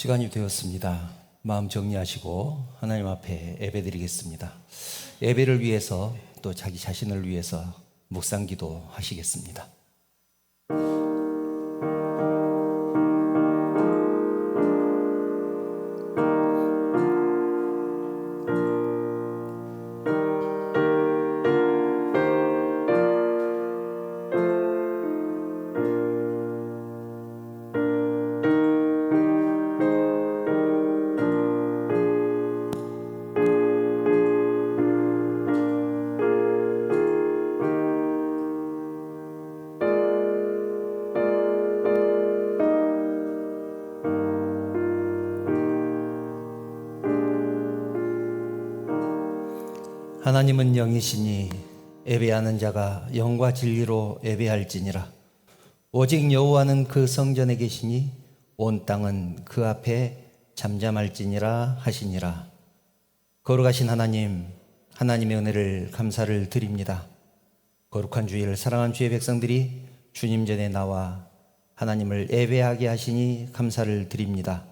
시간이 되었습니다. 마음 정리하시고 하나님 앞에 예배드리겠습니다. 예배를 위해서 또 자기 자신을 위해서 묵상기도 하시겠습니다. 하나님은 영이시니 예배하는 자가 영과 진리로 예배할지니라. 오직 여호와는 그 성전에 계시니 온 땅은 그 앞에 잠잠할지니라 하시니라. 거룩하신 하나님, 하나님의 은혜를 감사를 드립니다. 거룩한 주일을 사랑한 주의 백성들이 주님 전에 나와 하나님을 예배하게 하시니 감사를 드립니다.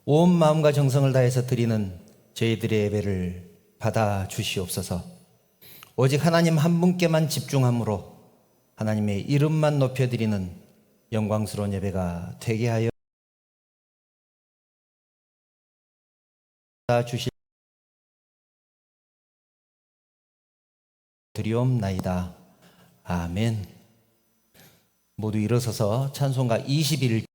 온 마음과 정성을 다해서 드리는 저희들의 예배를 받아 주시옵소서. 오직 하나님 한 분께만 집중함으로 하나님의 이름만 높여드리는 영광스러운 예배가 되게 하여 주실 드리옵나이다. 아멘. 모두 일어서서 찬송가 21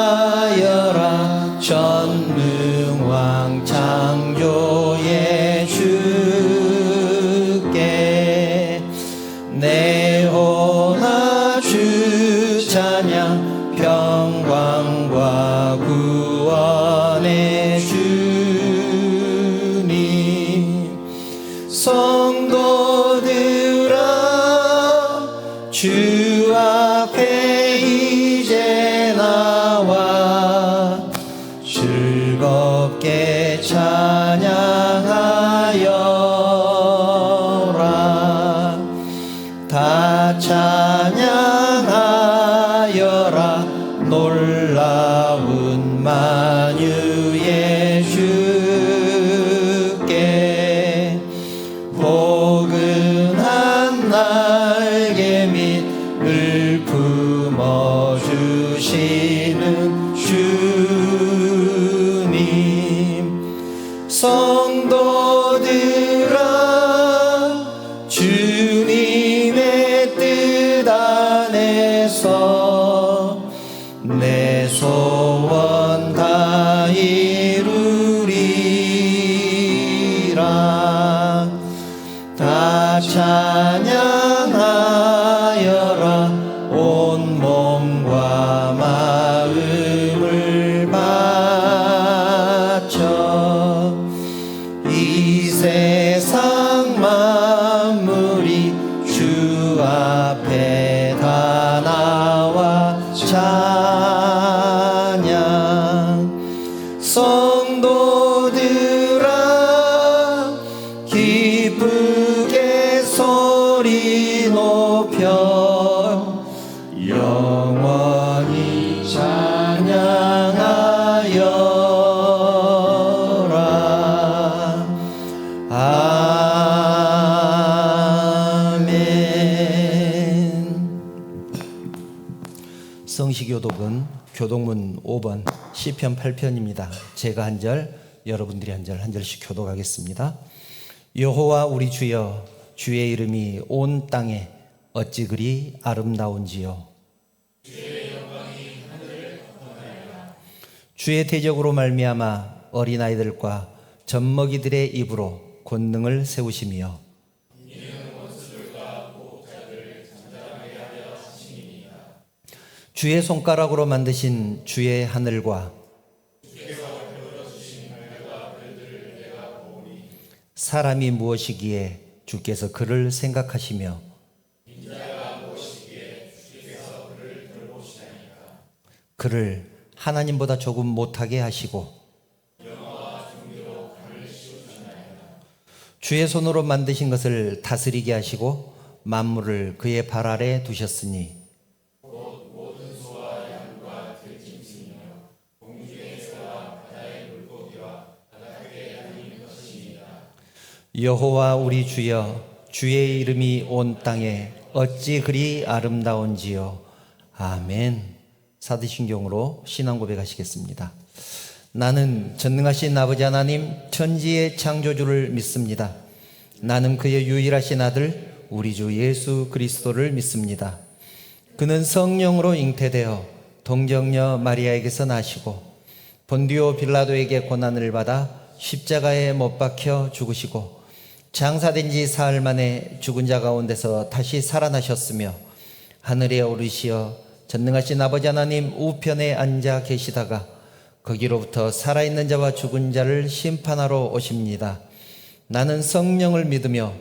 찬양하여라. 전능왕 창조의 주께 내오나 주 찬양. 평강과 구원의 주님. 성도들아 주 앞에 이제 나와 즐겁게 찬양하여라. 다 찬양하여라. 놀라운 만유의 주께 포근한 날개 밑을 품어주시는 주님. 성도들아 주님의 뜻 안에서 내 소원 다 이루리라. 다 찬양하여라. 온 몸과 마음을 바쳐 이 세상 만물이 주 앞에 다 나와 찬양. 성도들아 기쁘게 소리 높여 영원히 찬양하여라. 아멘. 성시교독은 교독문 5번 시편 8편입니다. 제가 한 절, 여러분들이 한 절, 한 절씩 교독하겠습니다. 여호와 우리 주여, 주의 이름이 온 땅에 어찌 그리 아름다운지요. 주의 대적으로 말미암아 어린아이들과 젖먹이들의 입으로 권능을 세우시며 주의 손가락으로 만드신 주의 하늘과 사람이 무엇이기에 주께서 그를 생각하시며 그를 하나님보다 조금 못하게 하시고 주의 손으로 만드신 것을 다스리게 하시고 만물을 그의 발 아래 두셨으니 여호와 우리 주여, 주의 이름이 온 땅에 어찌 그리 아름다운지요. 아멘. 사도신경으로 신앙 고백하시겠습니다. 나는 전능하신 아버지 하나님 천지의 창조주를 믿습니다. 나는 그의 유일하신 아들 우리 주 예수 그리스도를 믿습니다. 그는 성령으로 잉태되어 동정녀 마리아에게서 나시고 본디오 빌라도에게 고난을 받아 십자가에 못 박혀 죽으시고 장사된 지 사흘 만에 죽은 자 가운데서 다시 살아나셨으며 하늘에 오르시어 전능하신 아버지 하나님 우편에 앉아 계시다가 거기로부터 살아있는 자와 죽은 자를 심판하러 오십니다. 나는 성령을 믿으며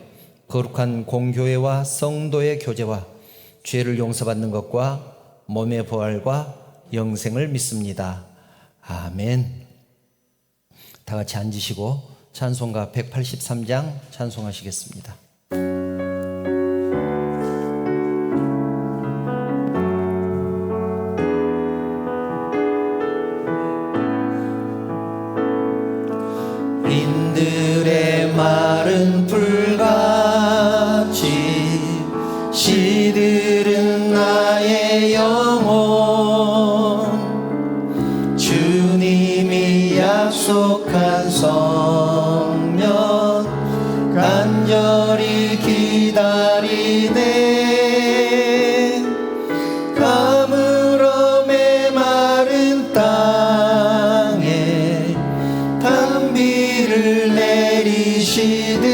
거룩한 공교회와 성도의 교제와 죄를 용서받는 것과 몸의 부활과 영생을 믿습니다. 아멘. 다 같이 앉으시고 찬송가 183장 찬송하시겠습니다. 빈들의 마른 풀같이 시들은 나의 영혼 주님이 약속한 성령 간절히 기다리네 가물어 메마른 땅에 단비를 내리시듯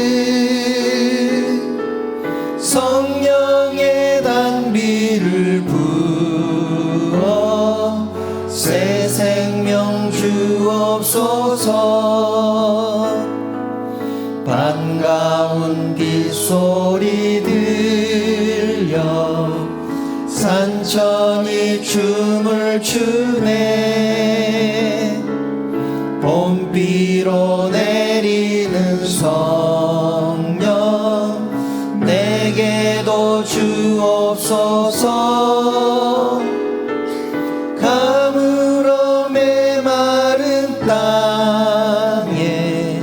성령의 단비를 부어 새 생명 주옵소서. 반가운 빗소리 들려 산천이 춤을 추네 봄비로 내리는 성령 내게도 주옵소서. 가물어 메마른 땅에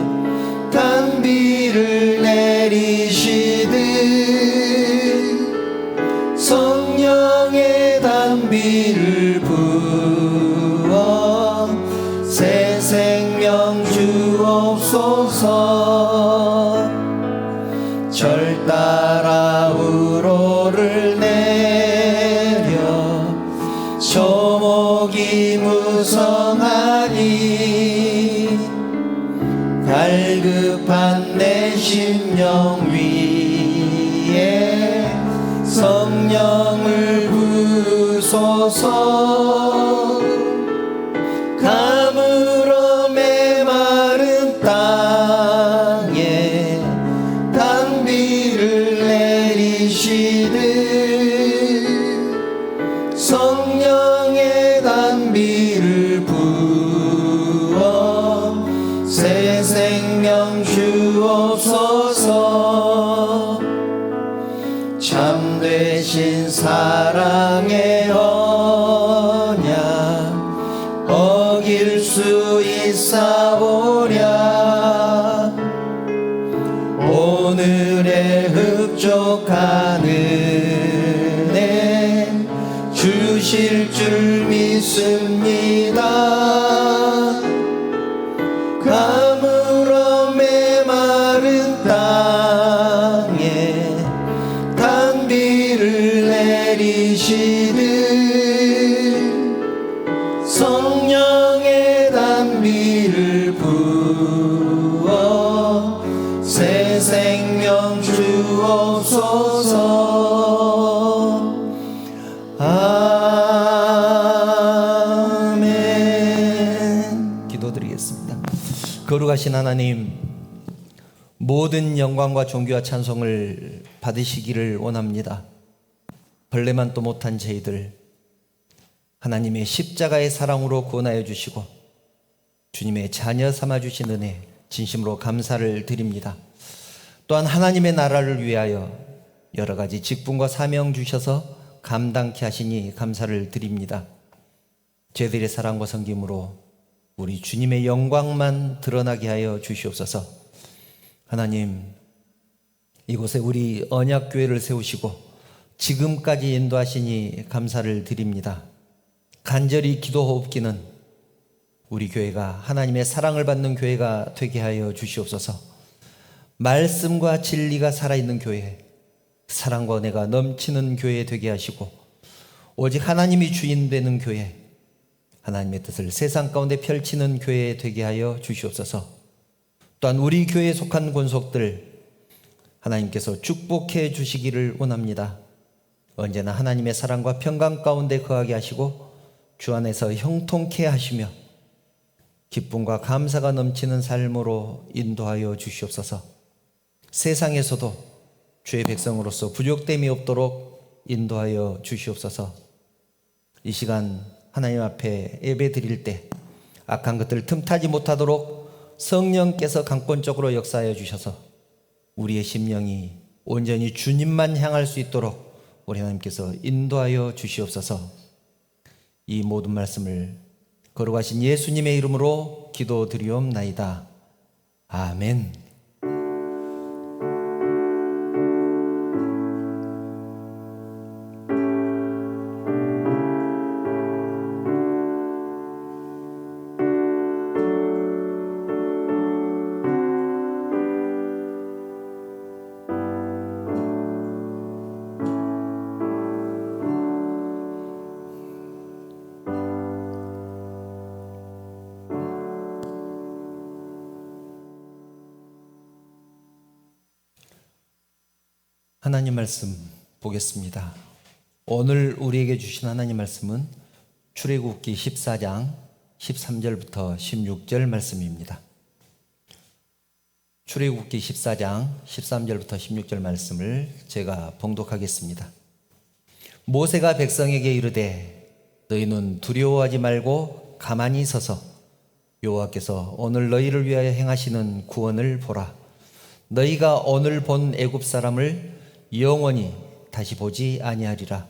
단비를 내리시듯 성령의 단비를 부어 새 생명 주옵소서. 절 따라 우로를 내려 초목이 무성하니 갈급한 내 심령 위에 성령을 부소서. 가물어 메마른 땅에 단비를 내리시듯 성령의 단비를 부어 새 생명 주옵소서. 참되신 사랑의 언약 어길 수 있사오랴. 오늘의 흡족한 은혜 주실 줄 믿습니다. 가물어 메마른 땅에 단비를 내리시듯 성령의 단비를 부어 새 생명 주옵소서. 아멘. 기도드리겠습니다. 거룩하신 하나님, 모든 영광과 존귀와 찬송을 받으시기를 원합니다. 벌레만 또 못한 저희들 하나님의 십자가의 사랑으로 구원하여 주시고 주님의 자녀 삼아 주신 은혜 진심으로 감사를 드립니다. 또한 하나님의 나라를 위하여 여러 가지 직분과 사명 주셔서 감당케 하시니 감사를 드립니다. 저희들의 사랑과 섬김으로 우리 주님의 영광만 드러나게 하여 주시옵소서. 하나님, 이곳에 우리 언약교회를 세우시고 지금까지 인도하시니 감사를 드립니다. 간절히 기도하옵기는 우리 교회가 하나님의 사랑을 받는 교회가 되게 하여 주시옵소서. 말씀과 진리가 살아있는 교회, 사랑과 은혜가 넘치는 교회 되게 하시고 오직 하나님이 주인 되는 교회, 하나님의 뜻을 세상 가운데 펼치는 교회 되게 하여 주시옵소서. 또한 우리 교회에 속한 권속들 하나님께서 축복해 주시기를 원합니다. 언제나 하나님의 사랑과 평강 가운데 거하게 하시고 주 안에서 형통케 하시며 기쁨과 감사가 넘치는 삶으로 인도하여 주시옵소서. 세상에서도 주의 백성으로서 부족됨이 없도록 인도하여 주시옵소서. 이 시간 하나님 앞에 예배 드릴 때 악한 것들 틈타지 못하도록 성령께서 강권적으로 역사하여 주셔서 우리의 심령이 온전히 주님만 향할 수 있도록 우리 하나님께서 인도하여 주시옵소서. 이 모든 말씀을 거룩하신 예수님의 이름으로 기도드리옵나이다. 아멘. 하나님 말씀 보겠습니다. 오늘 우리에게 주신 하나님 말씀은 출애굽기 14장 13절부터 16절 말씀입니다. 출애굽기 14장 13절부터 16절 말씀을 제가 봉독하겠습니다. 모세가 백성에게 이르되 너희는 두려워하지 말고 가만히 서서 여호와께서 오늘 너희를 위하여 행하시는 구원을 보라. 너희가 오늘 본 애굽 사람을 영원히 다시 보지 아니하리라.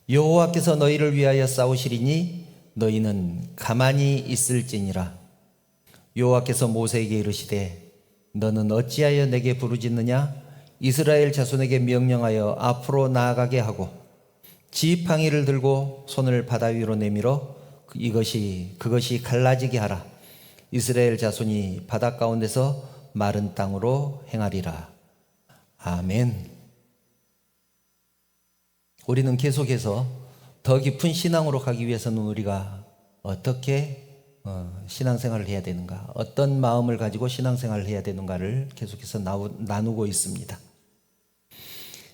여호와께서 너희를 위하여 싸우시리니 너희는 가만히 있을지니라. 여호와께서 모세에게 이르시되 너는 어찌하여 내게 부르짖느냐? 이스라엘 자손에게 명령하여 앞으로 나아가게 하고 지팡이를 들고 손을 바다 위로 내밀어 그것이 갈라지게 하라. 이스라엘 자손이 바다 가운데서 마른 땅으로 행하리라. 아멘. 우리는 계속해서 더 깊은 신앙으로 가기 위해서는 우리가 어떻게 신앙생활을 해야 되는가, 어떤 마음을 가지고 신앙생활을 해야 되는가를 계속해서 나누고 있습니다.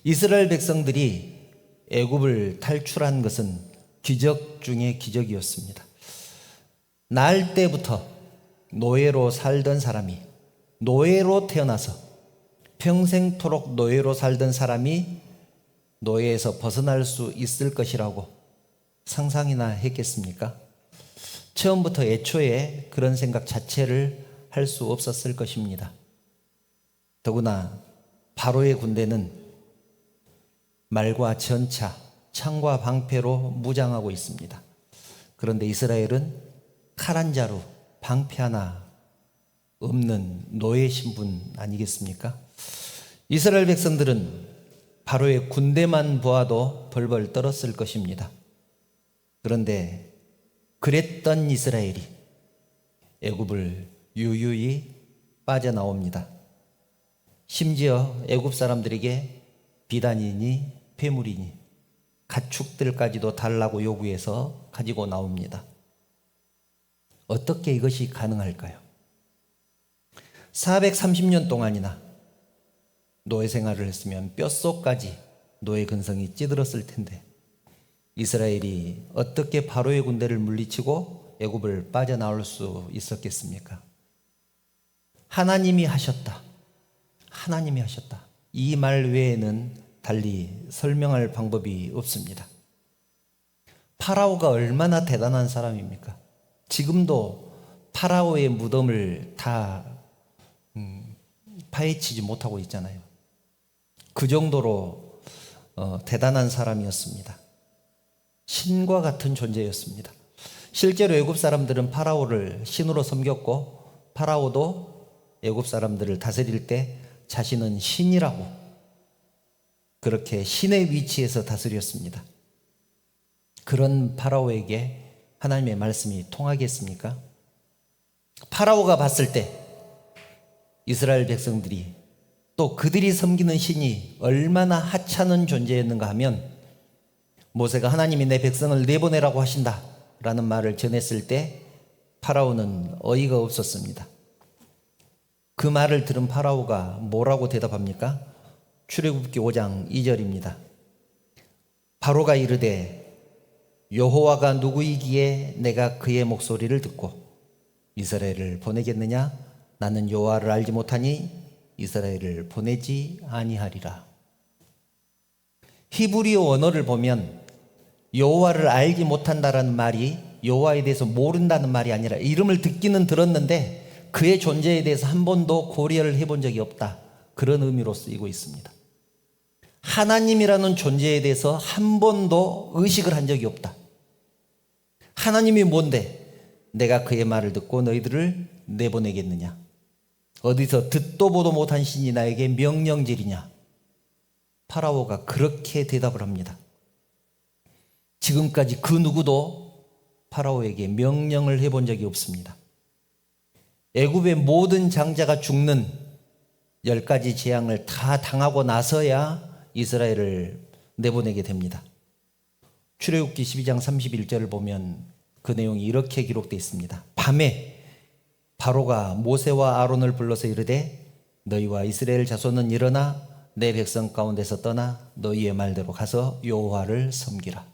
이스라엘 백성들이 애굽을 탈출한 것은 기적 중에 기적이었습니다. 날 때부터 노예로 살던 사람이, 노예로 태어나서 평생토록 노예로 살던 사람이 노예에서 벗어날 수 있을 것이라고 상상이나 했겠습니까? 처음부터 애초에 그런 생각 자체를 할 수 없었을 것입니다. 더구나 바로의 군대는 말과 전차, 창과 방패로 무장하고 있습니다. 그런데 이스라엘은 칼 한 자루, 방패 하나 없는 노예 신분 아니겠습니까? 이스라엘 백성들은 바로의 군대만 보아도 벌벌 떨었을 것입니다. 그런데 그랬던 이스라엘이 애굽을 유유히 빠져나옵니다. 심지어 애굽 사람들에게 비단이니 폐물이니 가축들까지도 달라고 요구해서 가지고 나옵니다. 어떻게 이것이 가능할까요? 430년 동안이나 노예 생활을 했으면 뼛속까지 노예 근성이 찌들었을 텐데 이스라엘이 어떻게 바로의 군대를 물리치고 애굽을 빠져나올 수 있었겠습니까? 하나님이 하셨다. 하나님이 하셨다. 이 말 외에는 달리 설명할 방법이 없습니다. 파라오가 얼마나 대단한 사람입니까? 지금도 파라오의 무덤을 다 파헤치지 못하고 있잖아요. 그 정도로 대단한 사람이었습니다. 신과 같은 존재였습니다. 실제로 애굽 사람들은 파라오를 신으로 섬겼고, 파라오도 애굽 사람들을 다스릴 때 자신은 신이라고 그렇게 신의 위치에서 다스렸습니다. 그런 파라오에게 하나님의 말씀이 통하겠습니까? 파라오가 봤을 때 이스라엘 백성들이, 또 그들이 섬기는 신이 얼마나 하찮은 존재였는가 하면, 모세가 하나님이 내 백성을 내보내라고 하신다 라는 말을 전했을 때 파라오는 어이가 없었습니다. 그 말을 들은 파라오가 뭐라고 대답합니까? 출애굽기 5장 2절입니다. 바로가 이르되 여호와가 누구이기에 내가 그의 목소리를 듣고 이스라엘을 보내겠느냐? 나는 여호와를 알지 못하니 이스라엘을 보내지 아니하리라. 히브리어 언어를 보면 여호와를 알지 못한다라는 말이 여호와에 대해서 모른다는 말이 아니라, 이름을 듣기는 들었는데 그의 존재에 대해서 한 번도 고려를 해본 적이 없다, 그런 의미로 쓰이고 있습니다. 하나님이라는 존재에 대해서 한 번도 의식을 한 적이 없다. 하나님이 뭔데 내가 그의 말을 듣고 너희들을 내보내겠느냐? 어디서 듣도 보도 못한 신이 나에게 명령질이냐? 파라오가 그렇게 대답을 합니다. 지금까지 그 누구도 파라오에게 명령을 해본 적이 없습니다. 애굽의 모든 장자가 죽는 10가지 재앙을 다 당하고 나서야 이스라엘을 내보내게 됩니다. 출애굽기 12장 31절을 보면 그 내용이 이렇게 기록되어 있습니다. 밤에 바로가 모세와 아론을 불러서 이르되 너희와 이스라엘 자손은 일어나 내 백성 가운데서 떠나 너희의 말대로 가서 여호와를 섬기라.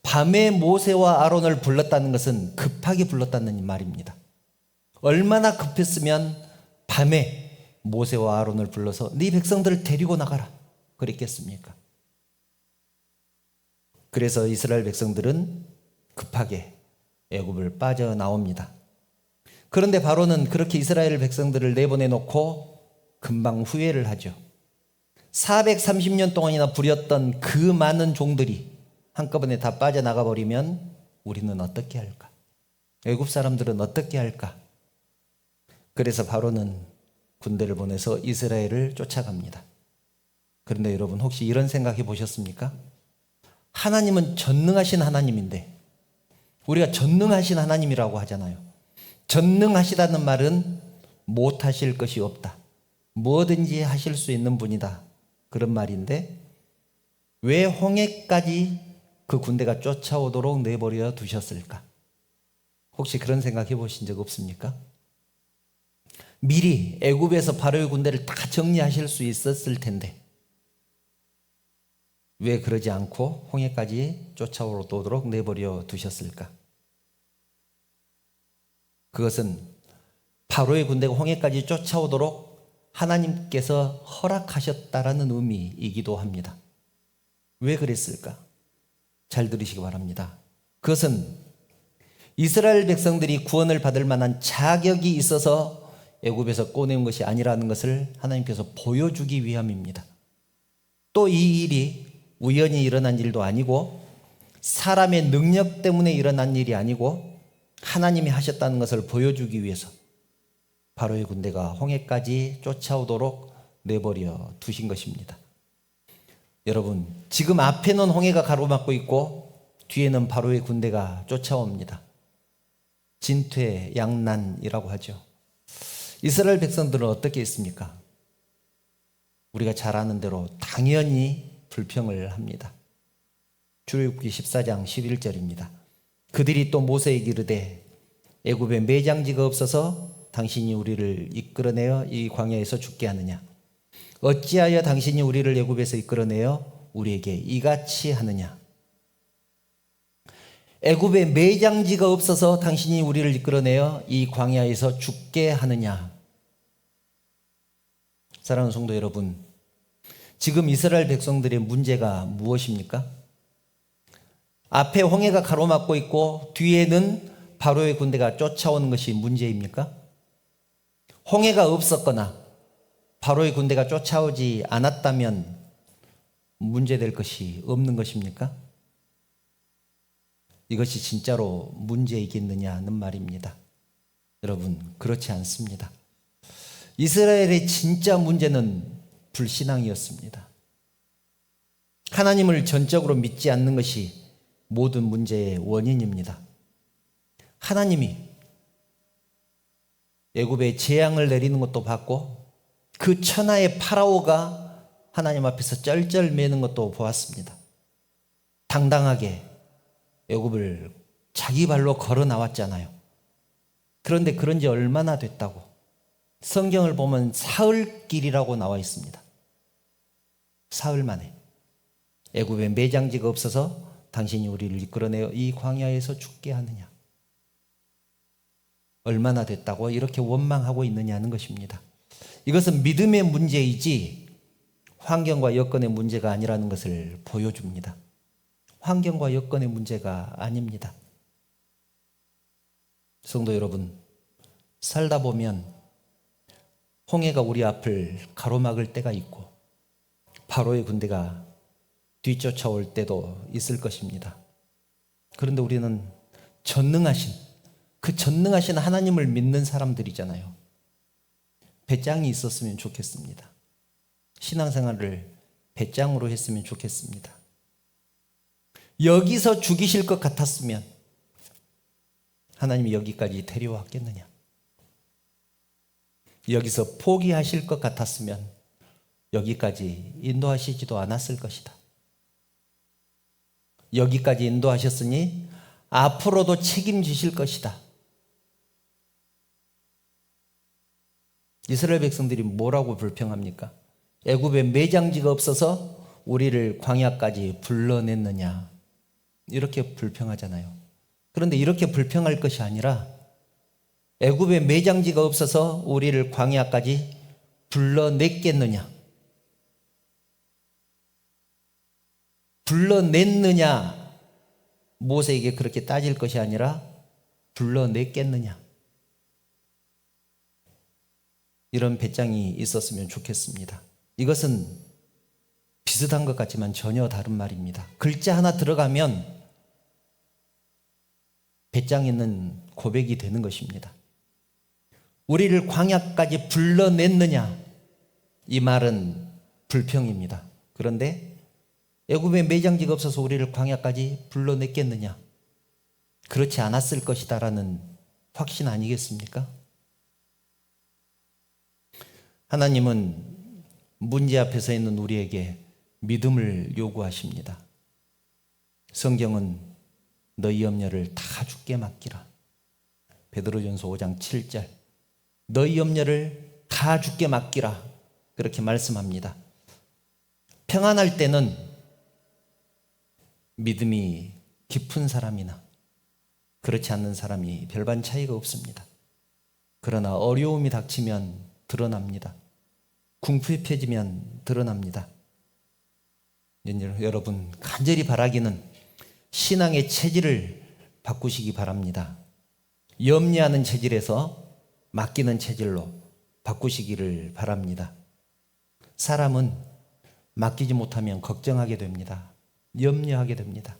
밤에 모세와 아론을 불렀다는 것은 급하게 불렀다는 말입니다. 얼마나 급했으면 밤에 모세와 아론을 불러서 네 백성들을 데리고 나가라 그랬겠습니까? 그래서 이스라엘 백성들은 급하게 애굽을 빠져나옵니다. 그런데 바로는 그렇게 이스라엘 백성들을 내보내놓고 금방 후회를 하죠. 430년 동안이나 부렸던 그 많은 종들이 한꺼번에 다 빠져나가 버리면 우리는 어떻게 할까? 애굽 사람들은 어떻게 할까? 그래서 바로는 군대를 보내서 이스라엘을 쫓아갑니다. 그런데 여러분, 혹시 이런 생각해 보셨습니까? 하나님은 전능하신 하나님인데, 우리가 전능하신 하나님이라고 하잖아요. 전능하시다는 말은 못하실 것이 없다, 뭐든지 하실 수 있는 분이다, 그런 말인데 왜 홍해까지 그 군대가 쫓아오도록 내버려 두셨을까? 혹시 그런 생각 해보신 적 없습니까? 미리 애굽에서 바로의 군대를 다 정리하실 수 있었을 텐데 왜 그러지 않고 홍해까지 쫓아오도록 내버려 두셨을까? 그것은 바로의 군대가 홍해까지 쫓아오도록 하나님께서 허락하셨다라는 의미이기도 합니다. 왜 그랬을까? 잘 들으시기 바랍니다. 그것은 이스라엘 백성들이 구원을 받을 만한 자격이 있어서 애굽에서 꺼내온 것이 아니라는 것을 하나님께서 보여주기 위함입니다. 또 이 일이 우연히 일어난 일도 아니고 사람의 능력 때문에 일어난 일이 아니고 하나님이 하셨다는 것을 보여주기 위해서 바로의 군대가 홍해까지 쫓아오도록 내버려 두신 것입니다. 여러분, 지금 앞에는 홍해가 가로막고 있고 뒤에는 바로의 군대가 쫓아옵니다. 진퇴양난이라고 하죠. 이스라엘 백성들은 어떻게 했습니까? 우리가 잘 아는 대로 당연히 불평을 합니다. 출애굽기 14장 11절입니다. 그들이 또 모세에게 이르되 애굽에 매장지가 없어서 당신이 우리를 이끌어내어 이 광야에서 죽게 하느냐? 어찌하여 당신이 우리를 애굽에서 이끌어내어 우리에게 이같이 하느냐? 애굽에 매장지가 없어서 당신이 우리를 이끌어내어 이 광야에서 죽게 하느냐? 사랑하는 성도 여러분, 지금 이스라엘 백성들의 문제가 무엇입니까? 앞에 홍해가 가로막고 있고 뒤에는 바로의 군대가 쫓아오는 것이 문제입니까? 홍해가 없었거나 바로의 군대가 쫓아오지 않았다면 문제될 것이 없는 것입니까? 이것이 진짜로 문제이겠느냐는 말입니다. 여러분, 그렇지 않습니다. 이스라엘의 진짜 문제는 불신앙이었습니다. 하나님을 전적으로 믿지 않는 것이 모든 문제의 원인입니다. 하나님이 애굽에 재앙을 내리는 것도 봤고 그 천하의 파라오가 하나님 앞에서 쩔쩔매는 것도 보았습니다. 당당하게 애굽을 자기 발로 걸어 나왔잖아요. 그런데 그런 지 얼마나 됐다고? 성경을 보면 사흘길이라고 나와 있습니다. 사흘 만에. 애굽에 매장지가 없어서 당신이 우리를 이끌어내어 이 광야에서 죽게 하느냐. 얼마나 됐다고 이렇게 원망하고 있느냐는 것입니다. 이것은 믿음의 문제이지 환경과 여건의 문제가 아니라는 것을 보여줍니다. 환경과 여건의 문제가 아닙니다. 성도 여러분, 살다 보면 홍해가 우리 앞을 가로막을 때가 있고 바로의 군대가 뒤쫓아올 때도 있을 것입니다. 그런데 우리는 그 전능하신 하나님을 믿는 사람들이잖아요. 배짱이 있었으면 좋겠습니다. 신앙생활을 배짱으로 했으면 좋겠습니다. 여기서 죽이실 것 같았으면 하나님이 여기까지 데려왔겠느냐? 여기서 포기하실 것 같았으면 여기까지 인도하시지도 않았을 것이다. 여기까지 인도하셨으니 앞으로도 책임지실 것이다. 이스라엘 백성들이 뭐라고 불평합니까? 애굽에 매장지가 없어서 우리를 광야까지 불러냈느냐, 이렇게 불평하잖아요. 그런데 이렇게 불평할 것이 아니라 애굽에 매장지가 없어서 우리를 광야까지 불러냈겠느냐, 불러냈느냐, 모세에게 그렇게 따질 것이 아니라 불러냈겠느냐, 이런 배짱이 있었으면 좋겠습니다. 이것은 비슷한 것 같지만 전혀 다른 말입니다. 글자 하나 들어가면 배짱 있는 고백이 되는 것입니다. 우리를 광야까지 불러냈느냐, 이 말은 불평입니다. 그런데 애굽에 매장지가 없어서 우리를 광야까지 불러냈겠느냐, 그렇지 않았을 것이다라는 확신 아니겠습니까? 하나님은 문제 앞에 서 있는 우리에게 믿음을 요구하십니다. 성경은 너희 염려를 다 주께 맡기라. 베드로전서 5장 7절. 너희 염려를 다 주께 맡기라. 그렇게 말씀합니다. 평안할 때는 믿음이 깊은 사람이나 그렇지 않는 사람이 별반 차이가 없습니다. 그러나 어려움이 닥치면 드러납니다. 궁핍해지면 드러납니다. 여러분, 간절히 바라기는 신앙의 체질을 바꾸시기 바랍니다. 염려하는 체질에서 맡기는 체질로 바꾸시기를 바랍니다. 사람은 맡기지 못하면 걱정하게 됩니다. 염려하게 됩니다.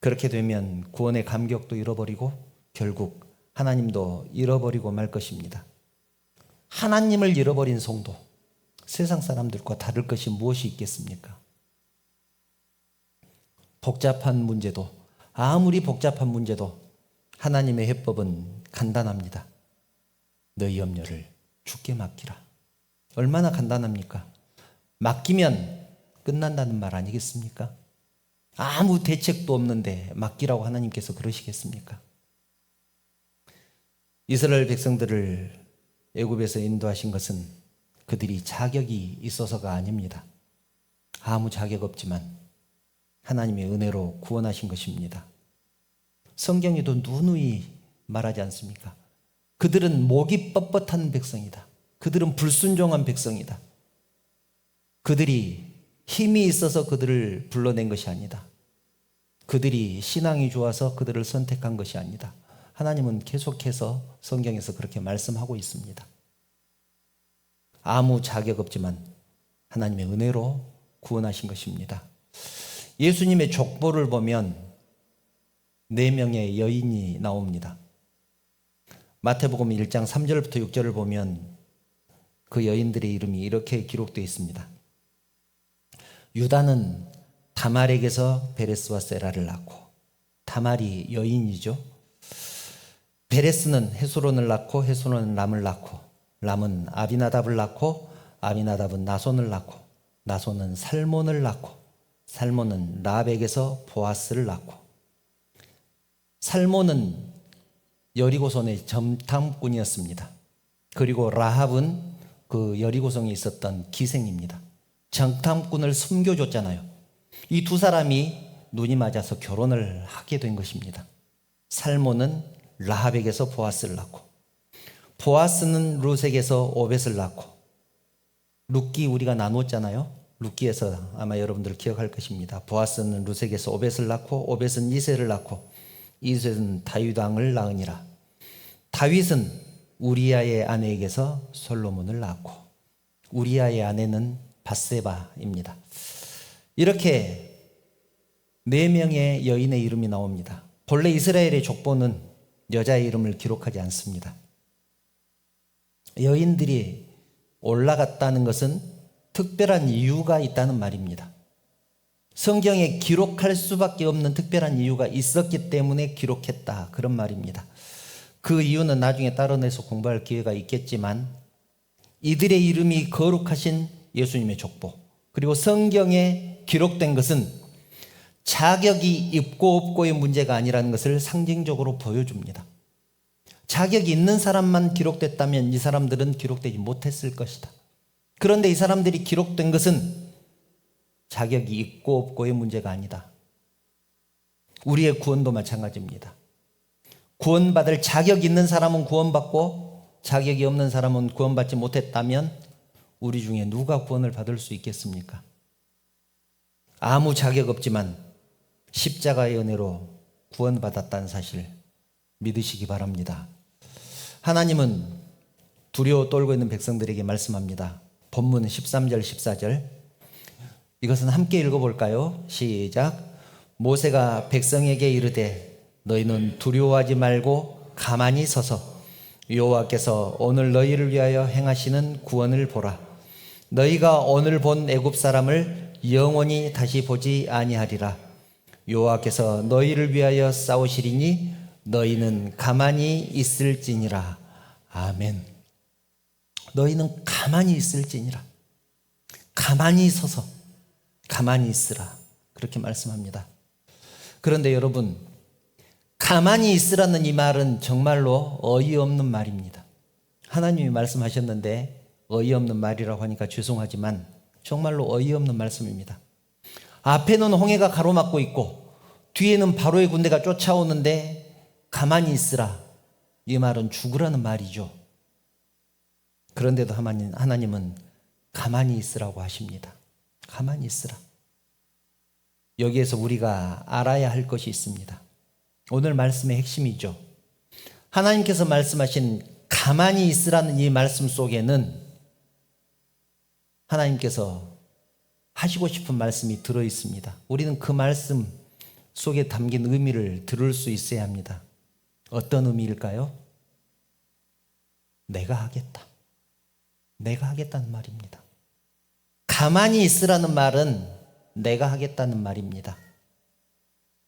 그렇게 되면 구원의 감격도 잃어버리고 결국 하나님도 잃어버리고 말 것입니다. 하나님을 잃어버린 성도, 세상 사람들과 다를 것이 무엇이 있겠습니까? 복잡한 문제도, 아무리 복잡한 문제도 하나님의 해법은 간단합니다. 너희 염려를 주께 맡기라. 얼마나 간단합니까? 맡기면 끝난다는 말 아니겠습니까? 아무 대책도 없는데 맡기라고 하나님께서 그러시겠습니까? 이스라엘 백성들을 애굽에서 인도하신 것은 그들이 자격이 있어서가 아닙니다. 아무 자격 없지만 하나님의 은혜로 구원하신 것입니다. 성경에도 누누이 말하지 않습니까? 그들은 목이 뻣뻣한 백성이다. 그들은 불순종한 백성이다. 그들이 힘이 있어서 그들을 불러낸 것이 아니다. 그들이 신앙이 좋아서 그들을 선택한 것이 아니다. 하나님은 계속해서 성경에서 그렇게 말씀하고 있습니다. 아무 자격 없지만 하나님의 은혜로 구원하신 것입니다. 예수님의 족보를 보면 4명의 여인이 나옵니다. 마태복음 1장 3절부터 6절을 보면 그 여인들의 이름이 이렇게 기록되어 있습니다. 유다는 다말에게서 베레스와 세라를 낳고, 다말이 여인이죠. 베레스는 헤스론을 낳고, 헤스론은 람을 낳고, 람은 아비나답을 낳고, 아비나답은 나손을 낳고, 나손은 살몬을 낳고, 살몬은 라합에게서 보아스를 낳고, 살몬은 여리고성의 정탐꾼이었습니다. 그리고 라합은 그 여리고성에 있었던 기생입니다. 정탐꾼을 숨겨줬잖아요. 이 두 사람이 눈이 맞아서 결혼을 하게 된 것입니다. 살몬은 라합에게서 보아스를 낳고, 보아스는 룻에게서 오벳을 낳고, 룻기 우리가 나누었잖아요. 룻기에서 아마 여러분들 기억할 것입니다. 보아스는 룻에게서 오벳을 낳고, 오벳은 이새를 낳고, 이새는 다윗 왕을 낳으니라. 다윗은 우리아의 아내에게서 솔로몬을 낳고, 우리아의 아내는 밧세바입니다. 이렇게 4명의 여인의 이름이 나옵니다. 본래 이스라엘의 족보는 여자의 이름을 기록하지 않습니다. 여인들이 올라갔다는 것은 특별한 이유가 있다는 말입니다. 성경에 기록할 수밖에 없는 특별한 이유가 있었기 때문에 기록했다, 그런 말입니다. 그 이유는 나중에 따로내서 공부할 기회가 있겠지만, 이들의 이름이 거룩하신 예수님의 족보, 그리고 성경에 기록된 것은 자격이 있고 없고의 문제가 아니라는 것을 상징적으로 보여줍니다. 자격이 있는 사람만 기록됐다면 이 사람들은 기록되지 못했을 것이다. 그런데 이 사람들이 기록된 것은 자격이 있고 없고의 문제가 아니다. 우리의 구원도 마찬가지입니다. 구원받을 자격이 있는 사람은 구원받고 자격이 없는 사람은 구원받지 못했다면 우리 중에 누가 구원을 받을 수 있겠습니까? 아무 자격 없지만 십자가의 은혜로 구원받았다는 사실 믿으시기 바랍니다. 하나님은 두려워 떨고 있는 백성들에게 말씀합니다. 본문 13절 14절, 이것은 함께 읽어볼까요? 시작. 모세가 백성에게 이르되 너희는 두려워하지 말고 가만히 서서 여호와께서 오늘 너희를 위하여 행하시는 구원을 보라. 너희가 오늘 본 애굽 사람을 영원히 다시 보지 아니하리라. 여호와께서 너희를 위하여 싸우시리니 너희는 가만히 있을지니라. 아멘. 너희는 가만히 있을지니라. 가만히 서서 가만히 있으라, 그렇게 말씀합니다. 그런데 여러분, 가만히 있으라는 이 말은 정말로 어이없는 말입니다. 하나님이 말씀하셨는데 어이없는 말이라고 하니까 죄송하지만 정말로 어이없는 말씀입니다. 앞에는 홍해가 가로막고 있고 뒤에는 바로의 군대가 쫓아오는데 가만히 있으라, 이 말은 죽으라는 말이죠. 그런데도 하나님은 가만히 있으라고 하십니다. 가만히 있으라. 여기에서 우리가 알아야 할 것이 있습니다. 오늘 말씀의 핵심이죠. 하나님께서 말씀하신 가만히 있으라는 이 말씀 속에는 하나님께서 하시고 싶은 말씀이 들어 있습니다. 우리는 그 말씀 속에 담긴 의미를 들을 수 있어야 합니다. 어떤 의미일까요? 내가 하겠다. 내가 하겠다는 말입니다. 가만히 있으라는 말은 내가 하겠다는 말입니다.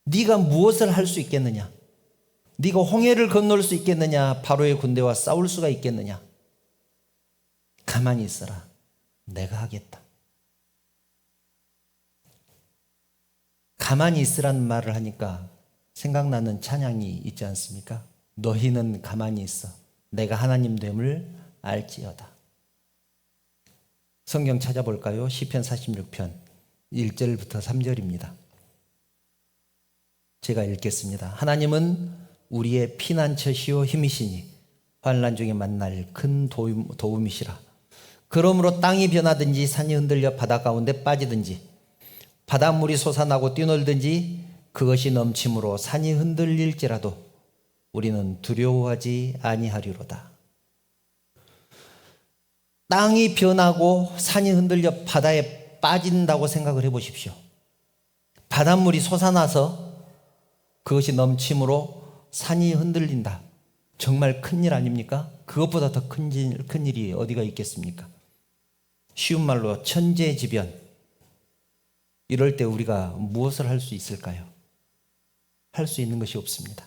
네가 무엇을 할 수 있겠느냐? 네가 홍해를 건널 수 있겠느냐? 바로의 군대와 싸울 수가 있겠느냐? 가만히 있어라. 내가 하겠다. 가만히 있으라는 말을 하니까 생각나는 찬양이 있지 않습니까? 너희는 가만히 있어. 내가 하나님 됨을 알지어다. 성경 찾아볼까요? 시편 46편 1절부터 3절입니다. 제가 읽겠습니다. 하나님은 우리의 피난처시오 힘이시니 환난 중에 만날 큰 도움이시라. 그러므로 땅이 변하든지 산이 흔들려 바다 가운데 빠지든지 바닷물이 솟아나고 뛰놀든지 그것이 넘침으로 산이 흔들릴지라도 우리는 두려워하지 아니하리로다. 땅이 변하고 산이 흔들려 바다에 빠진다고 생각을 해보십시오. 바닷물이 솟아나서 그것이 넘침으로 산이 흔들린다. 정말 큰일 아닙니까? 그것보다 더 큰 일이 어디가 있겠습니까? 쉬운 말로 천재지변. 이럴 때 우리가 무엇을 할 수 있을까요? 할 수 있는 것이 없습니다.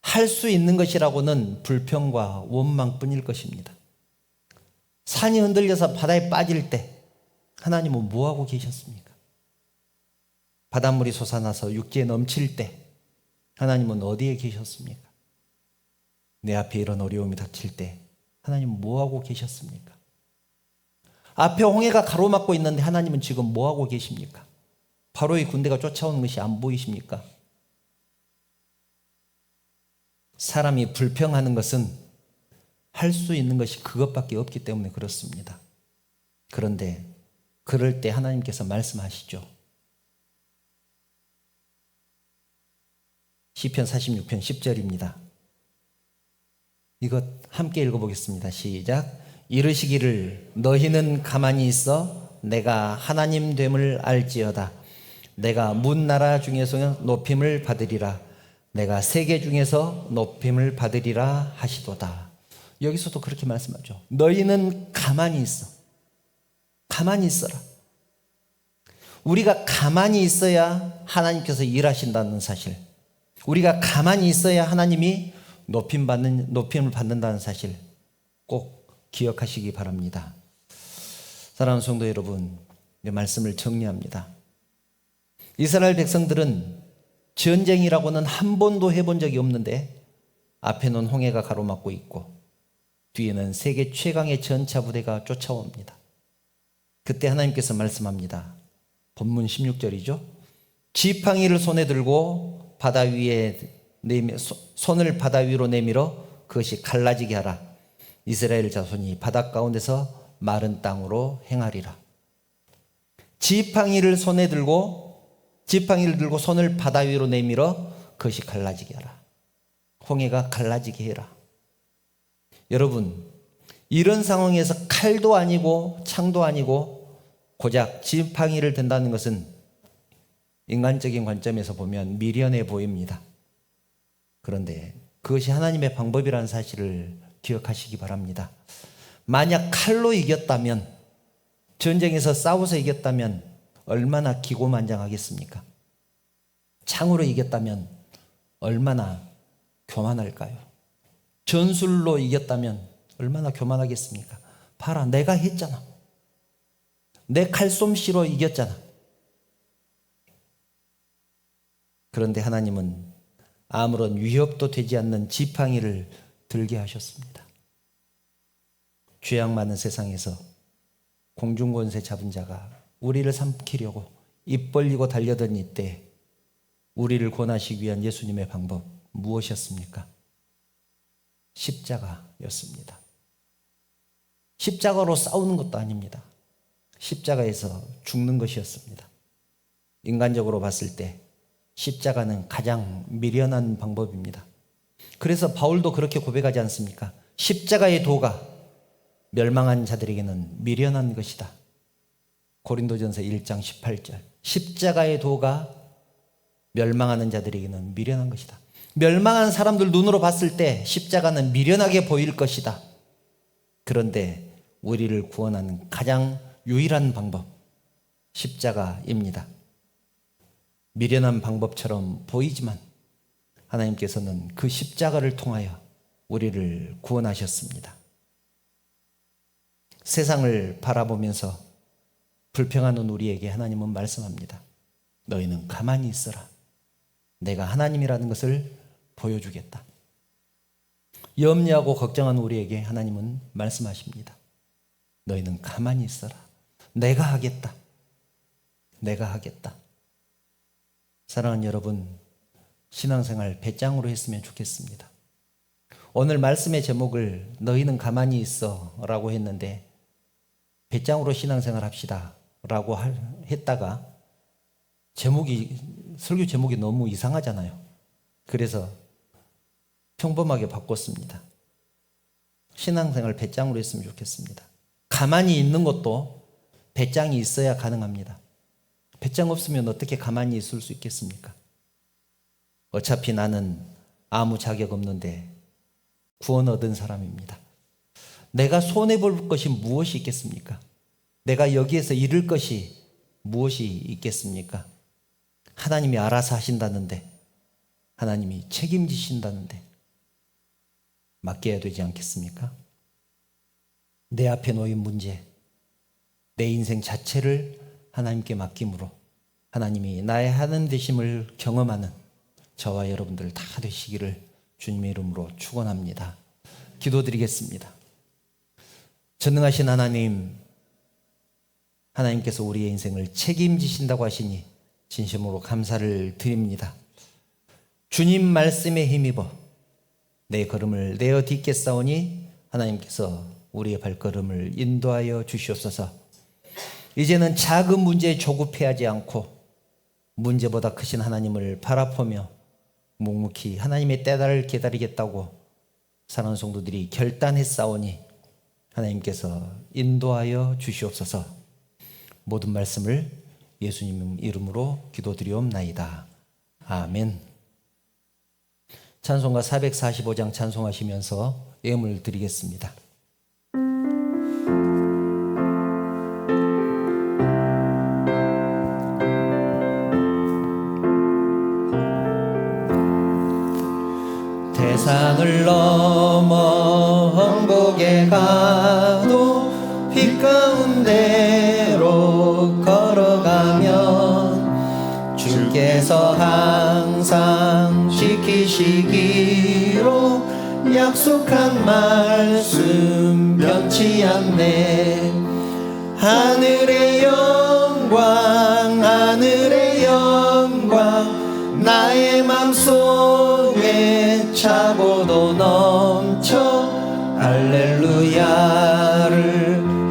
할 수 있는 것이라고는 불평과 원망뿐일 것입니다. 산이 흔들려서 바다에 빠질 때 하나님은 뭐하고 계셨습니까? 바닷물이 솟아나서 육지에 넘칠 때 하나님은 어디에 계셨습니까? 내 앞에 이런 어려움이 닥칠 때 하나님은 뭐하고 계셨습니까? 앞에 홍해가 가로막고 있는데 하나님은 지금 뭐하고 계십니까? 바로의 군대가 쫓아오는 것이 안 보이십니까? 사람이 불평하는 것은 할 수 있는 것이 그것밖에 없기 때문에 그렇습니다. 그런데 그럴 때 하나님께서 말씀하시죠. 시편 46편 10절입니다. 이것 함께 읽어보겠습니다. 시작. 이르시기를 너희는 가만히 있어 내가 하나님 됨을 알지어다. 내가 문나라 중에서 높임을 받으리라. 내가 세계 중에서 높임을 받으리라 하시도다. 여기서도 그렇게 말씀하죠. 너희는 가만히 있어. 가만히 있어라. 우리가 가만히 있어야 하나님께서 일하신다는 사실, 우리가 가만히 있어야 하나님이 높임을 받는다는 사실 꼭 기억하시기 바랍니다. 사랑하는 성도 여러분, 이 말씀을 정리합니다. 이스라엘 백성들은 전쟁이라고는 한 번도 해본 적이 없는데 앞에는 홍해가 가로막고 있고 뒤에는 세계 최강의 전차 부대가 쫓아옵니다. 그때 하나님께서 말씀합니다. 본문 16절이죠. 지팡이를 손에 들고 바다 위에 손을 바다 위로 내밀어 그것이 갈라지게 하라. 이스라엘 자손이 바다 가운데서 마른 땅으로 행하리라. 지팡이를 들고 손을 바다 위로 내밀어 그것이 갈라지게 하라. 홍해가 갈라지게 해라. 여러분, 이런 상황에서 칼도 아니고 창도 아니고 고작 지팡이를 든다는 것은 인간적인 관점에서 보면 미련해 보입니다. 그런데 그것이 하나님의 방법이라는 사실을 기억하시기 바랍니다. 만약 칼로 이겼다면, 전쟁에서 싸워서 이겼다면 얼마나 기고만장하겠습니까? 창으로 이겼다면 얼마나 교만할까요? 전술로 이겼다면 얼마나 교만하겠습니까? 봐라, 내가 했잖아. 내 칼솜씨로 이겼잖아. 그런데 하나님은 아무런 위협도 되지 않는 지팡이를 들게 하셨습니다. 죄악 많은 세상에서 공중권세 잡은 자가 우리를 삼키려고 입 벌리고 달려든 이때 우리를 권하시기 위한 예수님의 방법 무엇이었습니까? 십자가였습니다. 십자가로 싸우는 것도 아닙니다. 십자가에서 죽는 것이었습니다. 인간적으로 봤을 때 십자가는 가장 미련한 방법입니다. 그래서 바울도 그렇게 고백하지 않습니까? 십자가의 도가 멸망한 자들에게는 미련한 것이다. 고린도전서 1장 18절. 십자가의 도가 멸망하는 자들에게는 미련한 것이다. 멸망한 사람들 눈으로 봤을 때 십자가는 미련하게 보일 것이다. 그런데 우리를 구원하는 가장 유일한 방법, 십자가입니다. 미련한 방법처럼 보이지만 하나님께서는 그 십자가를 통하여 우리를 구원하셨습니다. 세상을 바라보면서 불평하는 우리에게 하나님은 말씀합니다. 너희는 가만히 있어라. 내가 하나님이라는 것을 보여주겠다. 염려하고 걱정하는 우리에게 하나님은 말씀하십니다. 너희는 가만히 있어라. 내가 하겠다. 내가 하겠다. 사랑하는 여러분, 신앙생활 배짱으로 했으면 좋겠습니다. 오늘 말씀의 제목을 너희는 가만히 있어 라고 했는데 배짱으로 신앙생활 합시다 라고 했다가 설교 제목이 너무 이상하잖아요. 그래서 평범하게 바꿨습니다. 신앙생활 배짱으로 했으면 좋겠습니다. 가만히 있는 것도 배짱이 있어야 가능합니다. 배짱 없으면 어떻게 가만히 있을 수 있겠습니까? 어차피 나는 아무 자격 없는데 구원 얻은 사람입니다. 내가 손해볼 것이 무엇이 있겠습니까? 내가 여기에서 잃을 것이 무엇이 있겠습니까? 하나님이 알아서 하신다는데, 하나님이 책임지신다는데 맡겨야 되지 않겠습니까? 내 앞에 놓인 문제, 내 인생 자체를 하나님께 맡김으로 하나님이 나의 하나님 되심을 경험하는 저와 여러분들 다 되시기를 주님의 이름으로 축원합니다. 기도드리겠습니다. 전능하신 하나님, 하나님께서 우리의 인생을 책임지신다고 하시니 진심으로 감사를 드립니다. 주님 말씀에 힘입어 내 걸음을 내어 딛겠사오니 하나님께서 우리의 발걸음을 인도하여 주시옵소서. 이제는 작은 문제에 조급해하지 않고 문제보다 크신 하나님을 바라보며 묵묵히 하나님의 때를 기다리겠다고 사랑하는 성도들이 결단했사오니 하나님께서 인도하여 주시옵소서. 모든 말씀을 예수님 이름으로 기도드리옵나이다. 아멘. 찬송가 445장 찬송하시면서 예물 드리겠습니다. 대산을 넘어 험곡에 가도 빛 가운데로 걸어가면 주께서 항상 지키시기로 약속한 말씀 변치 않네. 하늘의 영광 하늘의 영광 나의 맘속에 차고도 넘쳐 할렐루야를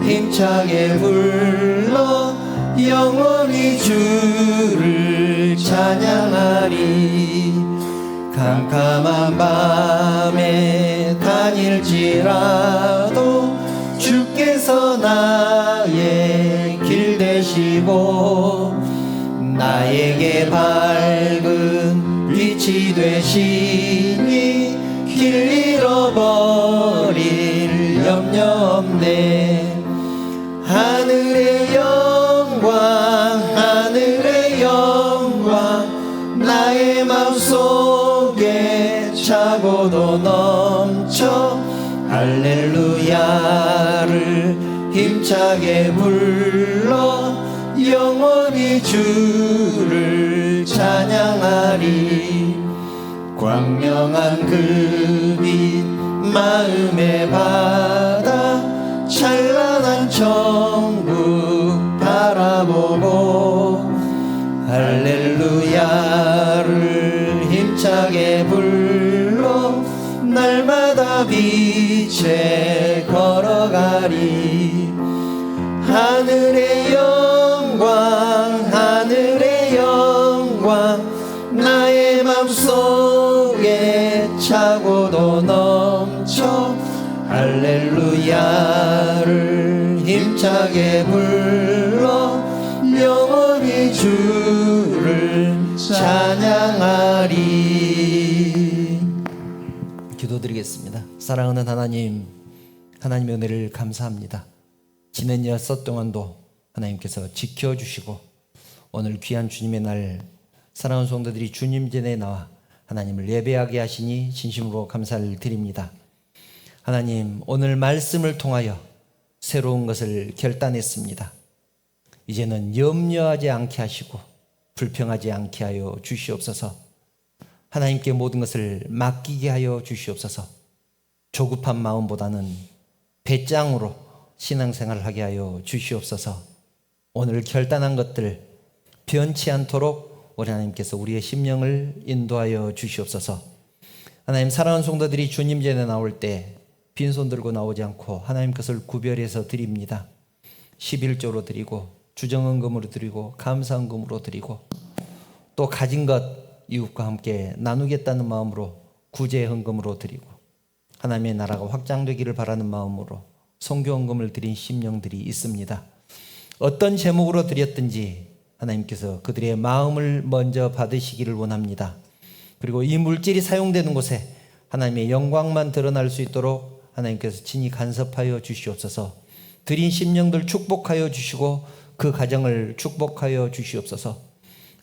힘차게 불러 영원히 주를 찬양하리. 캄캄한 밤에 다닐지라도 주께서 나의 길 되시고 나에게 밝은 빛이 되시니 길 잃어버릴 염려 없네. 하늘의 영광 하늘의 영광 나의 맘속에 차고도 넘쳐 할렐루야를 힘차게 불러 영원히 주를 찬양하리. 광명한 그 빛 마음에 받아 찬란한 천국 바라보고 할렐루야를 힘차게 불러 날마다 빛에 걸어가리. 하늘의 영광 하늘의 영광 나의 맘속에 차고도 넘쳐 할렐루야를 힘차게 불러 영원히 주를 찬양하리. 기도드리겠습니다. 사랑하는 하나님, 하나님의 은혜를 감사합니다. 지난 6 동안도 하나님께서 지켜주시고 오늘 귀한 주님의 날 사랑하는 성도들이 주님 전에 나와 하나님을 예배하게 하시니 진심으로 감사를 드립니다. 하나님, 오늘 말씀을 통하여 새로운 것을 결단했습니다. 이제는 염려하지 않게 하시고 불평하지 않게 하여 주시옵소서. 하나님께 모든 것을 맡기게 하여 주시옵소서. 조급한 마음보다는 배짱으로 신앙생활을 하게 하여 주시옵소서. 오늘 결단한 것들 변치 않도록 우리 하나님께서 우리의 심령을 인도하여 주시옵소서. 하나님, 사랑하는 성도들이 주님 전에 나올 때 빈손 들고 나오지 않고 하나님 것을 구별해서 드립니다. 11조로 드리고 주정헌금으로 드리고 감사헌금으로 드리고 또 가진 것 이웃과 함께 나누겠다는 마음으로 구제헌금으로 드리고 하나님의 나라가 확장되기를 바라는 마음으로 선교헌금을 드린 심령들이 있습니다. 어떤 제목으로 드렸든지 하나님께서 그들의 마음을 먼저 받으시기를 원합니다. 그리고 이 물질이 사용되는 곳에 하나님의 영광만 드러날 수 있도록 하나님께서 친히 간섭하여 주시옵소서. 드린 심령들 축복하여 주시고 그 가정을 축복하여 주시옵소서.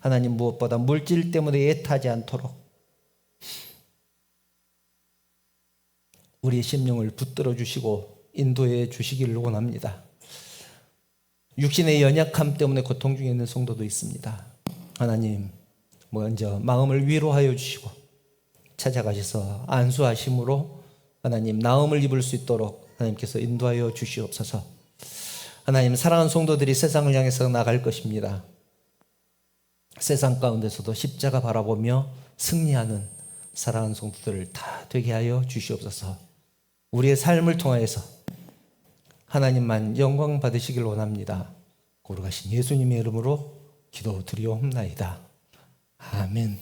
하나님, 무엇보다 물질 때문에 애타지 않도록 우리의 심령을 붙들어 주시고 인도해 주시기를 원합니다. 육신의 연약함 때문에 고통 중에 있는 성도도 있습니다. 하나님, 먼저 마음을 위로하여 주시고 찾아가셔서 안수하심으로 하나님 나음을 입을 수 있도록 하나님께서 인도하여 주시옵소서. 하나님, 사랑하는 성도들이 세상을 향해서 나갈 것입니다. 세상 가운데서도 십자가 바라보며 승리하는 사랑하는 성도들을 다 되게 하여 주시옵소서. 우리의 삶을 통하여서 하나님만 영광 받으시길 원합니다. 거룩하신 예수님의 이름으로 기도드리옵나이다. 아멘.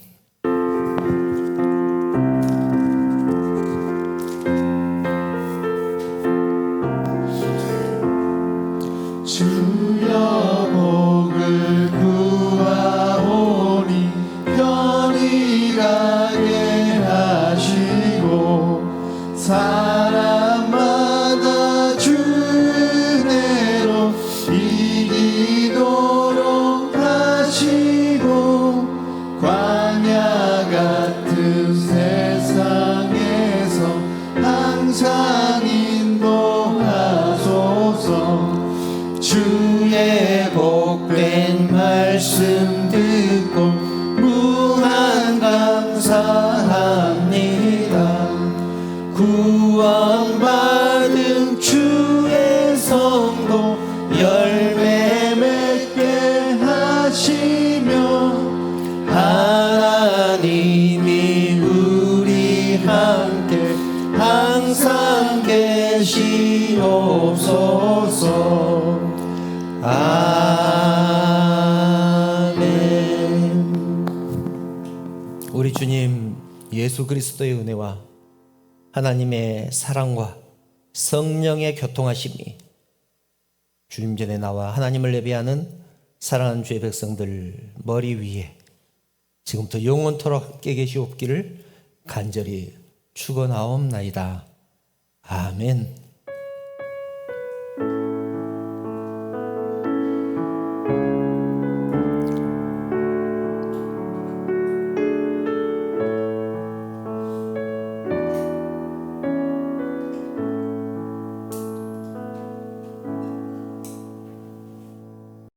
주여 복을 구하오니 편히 가게 하시고 사람마다 주 은혜로 이기도록 하시고 광야 같은 세상에서 항상 인도하소서. 주의 복된 말씀 듣고 무한 감사합니다. 구원받은 주의 성도 열매 맺게 하시며 하나님이 우리 함께 항상 계시옵소서. 아멘. 우리 주님 예수 그리스도의 은혜와 하나님의 사랑과 성령의 교통하심이 주님 전에 나와 하나님을 예배하는 사랑하는 주의 백성들 머리 위에 지금부터 영원토록 함께 계시옵기를 간절히 축원하옵나이다. 아멘.